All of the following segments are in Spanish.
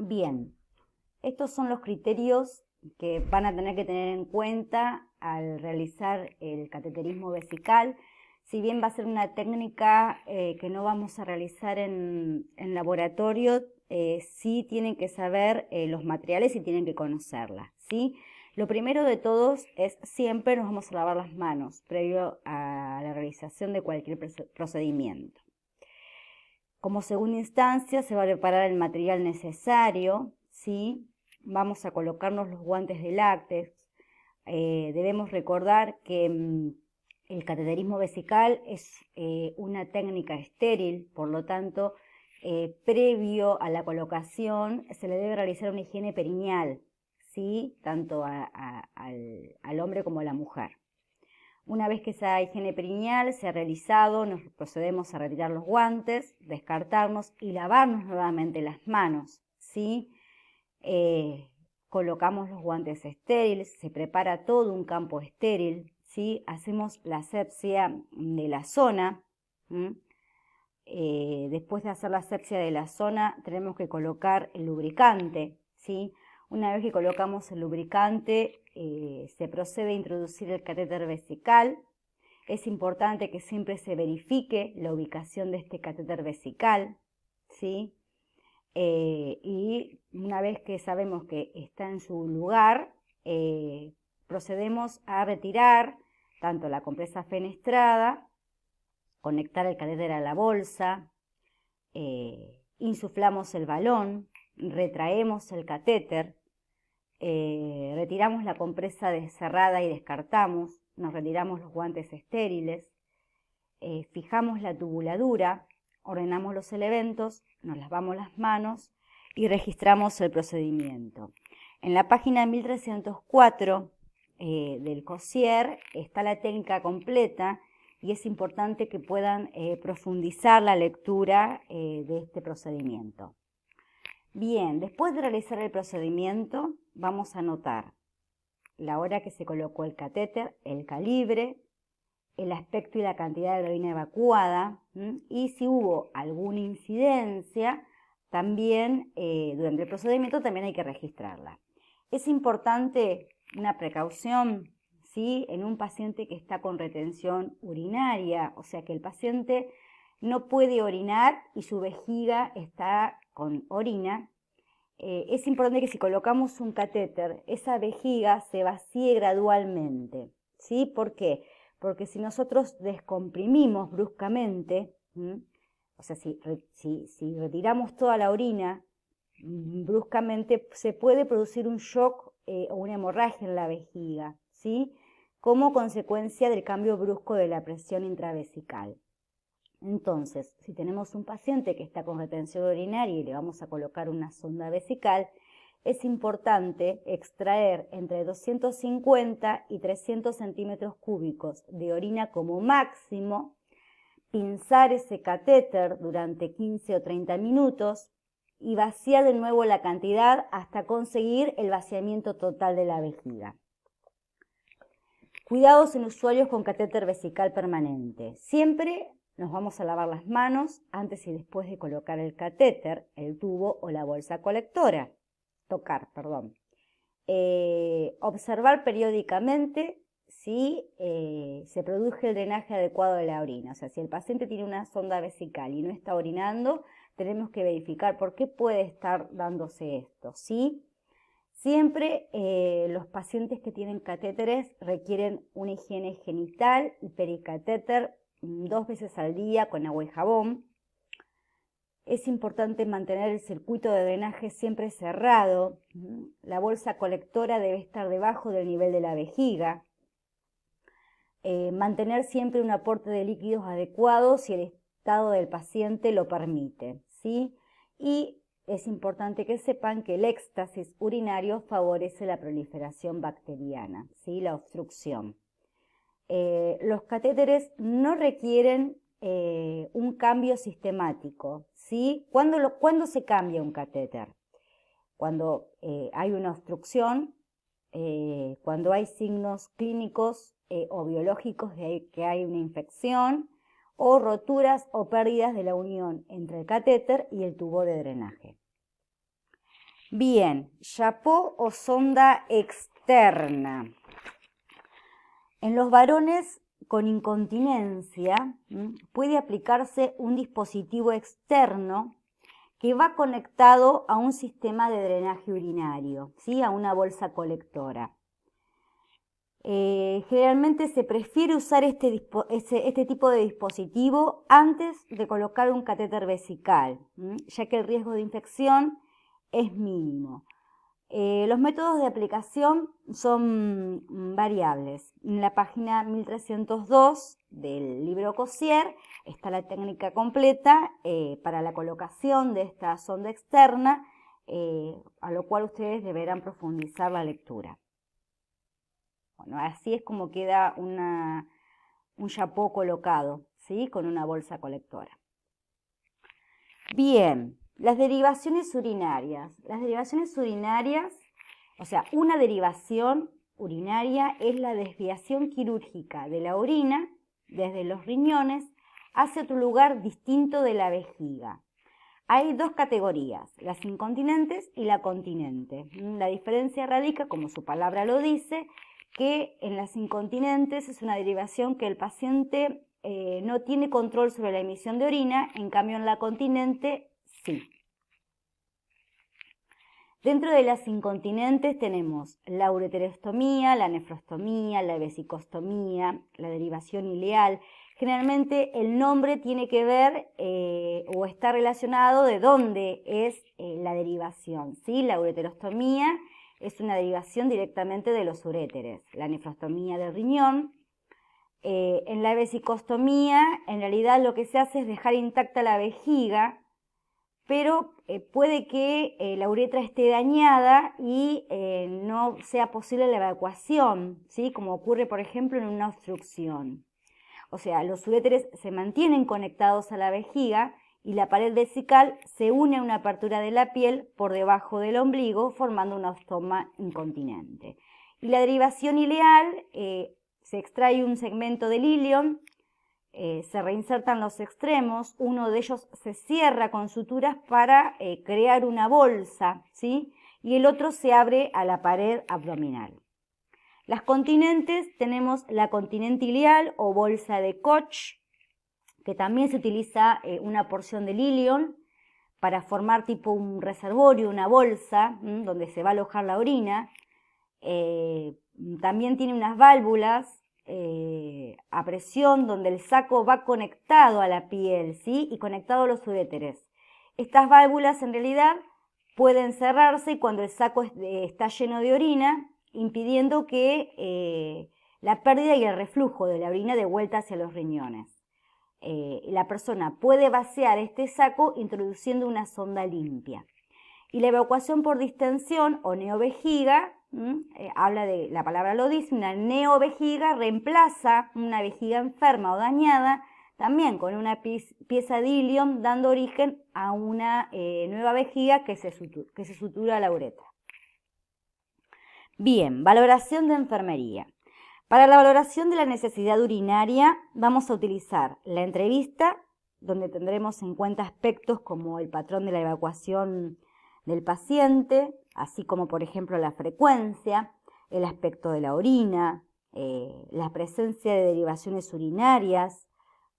Bien, estos son los criterios que van a tener que tener en cuenta al realizar el cateterismo vesical. Si bien va a ser una técnica que no vamos a realizar en laboratorio, sí tienen que saber los materiales y tienen que conocerla, ¿sí? Lo primero de todos es siempre nos vamos a lavar las manos previo a la realización de cualquier procedimiento. Como segunda instancia se va a preparar el material necesario, ¿sí? Vamos a colocarnos los guantes de látex. Debemos recordar que el cateterismo vesical es una técnica estéril, por lo tanto, previo a la colocación se le debe realizar una higiene perineal, ¿sí? Tanto al hombre como a la mujer. Una vez que esa higiene perineal se ha realizado, nos procedemos a retirar los guantes, descartarnos y lavarnos nuevamente las manos, ¿sí? Colocamos los guantes estériles, se prepara todo un campo estéril, ¿sí? Hacemos la asepsia de la zona. Después de hacer la asepsia de la zona, tenemos que colocar el lubricante, ¿sí? Una vez que colocamos el lubricante, se procede a introducir el catéter vesical. Es importante que siempre se verifique la ubicación de este catéter vesical, ¿sí? Y una vez que sabemos que está en su lugar, procedemos a retirar tanto la compresa fenestrada, conectar el catéter a la bolsa, insuflamos el balón, retraemos el catéter, retiramos la compresa cerrada y descartamos, nos retiramos los guantes estériles, fijamos la tubuladura, ordenamos los elementos, nos lavamos las manos y registramos el procedimiento. En la página 1304 del COSIER está la técnica completa y es importante que puedan profundizar la lectura de este procedimiento. Bien, después de realizar el procedimiento, vamos a anotar la hora que se colocó el catéter, el calibre, el aspecto y la cantidad de orina evacuada, y si hubo alguna incidencia, también durante el procedimiento también hay que registrarla. Es importante una precaución, ¿sí? En un paciente que está con retención urinaria, o sea que el paciente no puede orinar y su vejiga está con orina. Es importante que si colocamos un catéter, esa vejiga se vacíe gradualmente, ¿sí? ¿Por qué? Porque si nosotros descomprimimos bruscamente, o sea, si retiramos toda la orina bruscamente, se puede producir un shock o una hemorragia en la vejiga, ¿sí? Como consecuencia del cambio brusco de la presión intravesical. Entonces, si tenemos un paciente que está con retención urinaria y le vamos a colocar una sonda vesical, es importante extraer entre 250 y 300 centímetros cúbicos de orina como máximo, pinzar ese catéter durante 15 o 30 minutos y vaciar de nuevo la cantidad hasta conseguir el vaciamiento total de la vejiga. Cuidados en usuarios con catéter vesical permanente. Siempre nos vamos a lavar las manos antes y después de colocar el catéter, el tubo o la bolsa colectora. Observar periódicamente si se produce el drenaje adecuado de la orina. O sea, si el paciente tiene una sonda vesical y no está orinando, tenemos que verificar por qué puede estar dándose esto, ¿sí? Siempre los pacientes que tienen catéteres requieren una higiene genital y pericatéter 2 veces al día con agua y jabón. Es importante mantener el circuito de drenaje siempre cerrado. La bolsa colectora debe estar debajo del nivel de la vejiga. Mantener siempre un aporte de líquidos adecuado si el estado del paciente lo permite, ¿sí? Y es importante que sepan que el éxtasis urinario favorece la proliferación bacteriana, ¿sí? La obstrucción. Los catéteres no requieren un cambio sistemático, ¿sí? ¿Cuándo se cambia un catéter? Cuando hay una obstrucción, cuando hay signos clínicos o biológicos de que hay una infección, o roturas o pérdidas de la unión entre el catéter y el tubo de drenaje. Bien, chapó o sonda externa. En los varones con incontinencia puede aplicarse un dispositivo externo que va conectado a un sistema de drenaje urinario, ¿sí? A una bolsa colectora. Generalmente se prefiere usar este tipo de dispositivo antes de colocar un catéter vesical, ya que el riesgo de infección es mínimo. Los métodos de aplicación son variables. En la página 1302 del libro Cossier está la técnica completa para la colocación de esta sonda externa, a lo cual ustedes deberán profundizar la lectura. Bueno, así es como queda un chapó colocado, ¿sí? Con una bolsa colectora. Bien, las derivaciones urinarias. Las derivaciones urinarias, o sea, una derivación urinaria es la desviación quirúrgica de la orina desde los riñones hacia otro lugar distinto de la vejiga. Hay dos categorías, las incontinentes y la continente. La diferencia radica, como su palabra lo dice, que en las incontinentes es una derivación que el paciente no tiene control sobre la emisión de orina, en cambio en la continente sí. Dentro de las incontinentes tenemos la ureterostomía, la nefrostomía, la vesicostomía, la derivación ileal. Generalmente el nombre tiene que ver o está relacionado de dónde es la derivación, ¿sí? La ureterostomía es una derivación directamente de los uréteres, la nefrostomía del riñón. En la vesicostomía, en realidad lo que se hace es dejar intacta la vejiga, pero puede que la uretra esté dañada y no sea posible la evacuación, ¿sí? Como ocurre, por ejemplo, en una obstrucción. O sea, los uréteres se mantienen conectados a la vejiga y la pared vesical se une a una apertura de la piel por debajo del ombligo, formando una ostoma incontinente. Y la derivación ileal, se extrae un segmento del ilion, se reinsertan los extremos, uno de ellos se cierra con suturas para crear una bolsa, ¿sí? Y el otro se abre a la pared abdominal. Las continentes, tenemos la continente ileal o bolsa de Koch, que también se utiliza una porción del ilion para formar tipo un reservorio, una bolsa, donde se va a alojar la orina. También tiene unas válvulas a presión donde el saco va conectado a la piel, ¿sí? Y conectado a los uréteres. Estas válvulas en realidad pueden cerrarse y cuando el saco está lleno de orina, impidiendo que la pérdida y el reflujo de la orina de vuelta hacia los riñones. La persona puede vaciar este saco introduciendo una sonda limpia. Y la evacuación por distensión o neovejiga, habla de, la palabra lo dice, una neovejiga reemplaza una vejiga enferma o dañada, también con una pieza de ilion, dando origen a una nueva vejiga que se sutura a la uretra. Bien, valoración de enfermería. Para la valoración de la necesidad urinaria vamos a utilizar la entrevista, donde tendremos en cuenta aspectos como el patrón de la evacuación del paciente, así como por ejemplo la frecuencia, el aspecto de la orina, la presencia de derivaciones urinarias,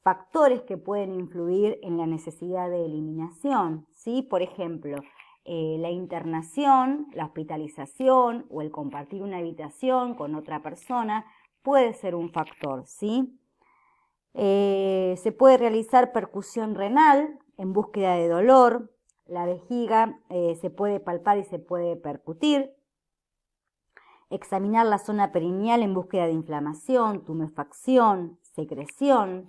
factores que pueden influir en la necesidad de eliminación, ¿sí? Por ejemplo, la internación, la hospitalización o el compartir una habitación con otra persona puede ser un factor, ¿sí? Se puede realizar percusión renal en búsqueda de dolor, la vejiga se puede palpar y se puede percutir, examinar la zona perineal en búsqueda de inflamación, tumefacción, secreción.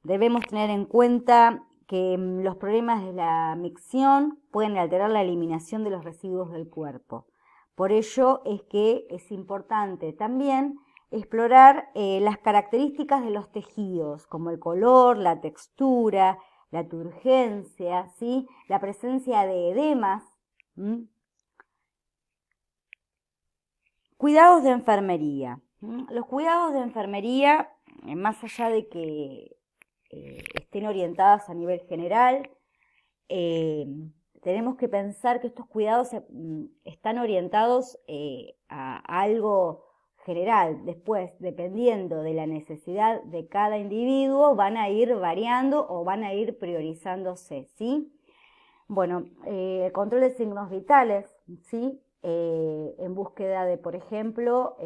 Debemos tener en cuenta que los problemas de la micción pueden alterar la eliminación de los residuos del cuerpo. Por ello es que es importante también explorar las características de los tejidos, como el color, la textura, la turgencia, ¿sí? La presencia de edemas. Cuidados de enfermería. Los cuidados de enfermería, más allá de que estén orientadas a nivel general, tenemos que pensar que estos cuidados están orientados a algo general. Después, dependiendo de la necesidad de cada individuo, van a ir variando o van a ir priorizándose, ¿sí? Bueno, el control de signos vitales, ¿sí? En búsqueda de, por ejemplo,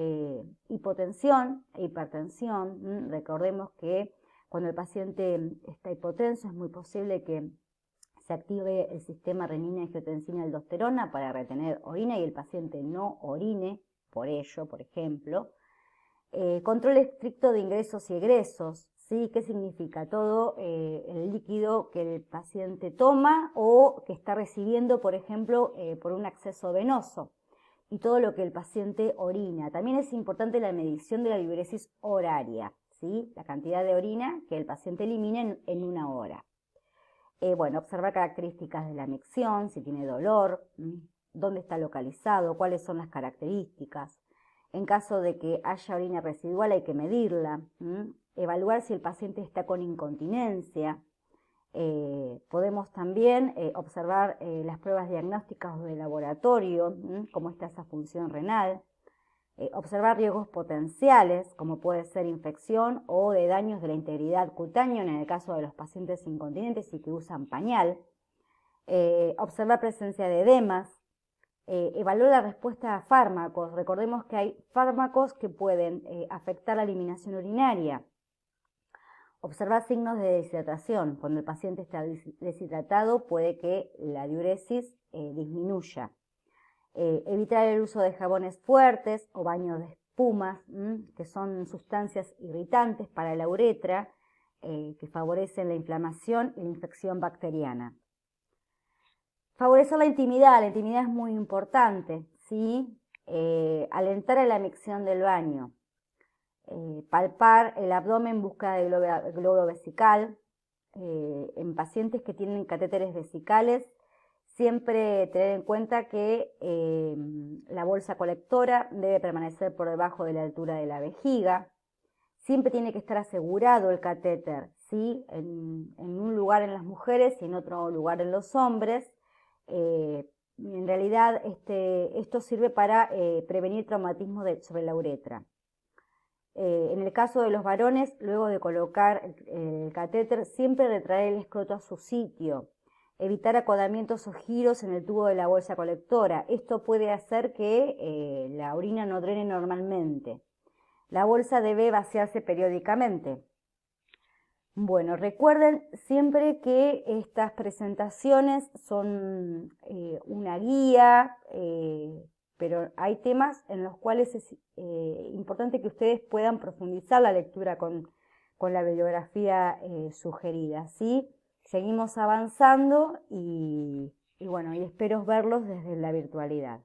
hipotensión e hipertensión. Recordemos que cuando el paciente está hipotenso es muy posible que se active el sistema renina-angiotensina-aldosterona para retener orina y el paciente no orine por ello, por ejemplo. Control estricto de ingresos y egresos, ¿sí? ¿Qué significa? Todo el líquido que el paciente toma o que está recibiendo, por ejemplo, por un acceso venoso, y todo lo que el paciente orina. También es importante la medición de la diuresis horaria, ¿sí? La cantidad de orina que el paciente elimina en una hora. Bueno, observar características de la micción, si tiene dolor, dónde está localizado, cuáles son las características. En caso de que haya orina residual hay que medirla. Evaluar si el paciente está con incontinencia. Podemos también observar las pruebas diagnósticas de laboratorio, cómo está esa función renal. Observar riesgos potenciales, como puede ser infección o de daños de la integridad cutánea en el caso de los pacientes incontinentes y que usan pañal. Observar presencia de edemas. Evaluar la respuesta a fármacos. Recordemos que hay fármacos que pueden afectar la eliminación urinaria. Observar signos de deshidratación. Cuando el paciente está deshidratado puede que la diuresis disminuya. Evitar el uso de jabones fuertes o baños de espumas, que son sustancias irritantes para la uretra, que favorecen la inflamación y la infección bacteriana. Favorecer la intimidad es muy importante, ¿sí? Alentar a la micción del baño. Palpar el abdomen en busca de globo vesical. En pacientes que tienen catéteres vesicales, siempre tener en cuenta que la bolsa colectora debe permanecer por debajo de la altura de la vejiga. Siempre tiene que estar asegurado el catéter, ¿sí? En un lugar en las mujeres y en otro lugar en los hombres. En realidad esto sirve para prevenir traumatismo sobre la uretra. En el caso de los varones, luego de colocar el catéter, siempre retraer el escroto a su sitio. Evitar acodamientos o giros en el tubo de la bolsa colectora. Esto puede hacer que la orina no drene normalmente. La bolsa debe vaciarse periódicamente. Bueno, recuerden siempre que estas presentaciones son una guía, pero hay temas en los cuales es importante que ustedes puedan profundizar la lectura con la bibliografía sugerida, ¿sí? Seguimos avanzando y bueno, y espero verlos desde la virtualidad.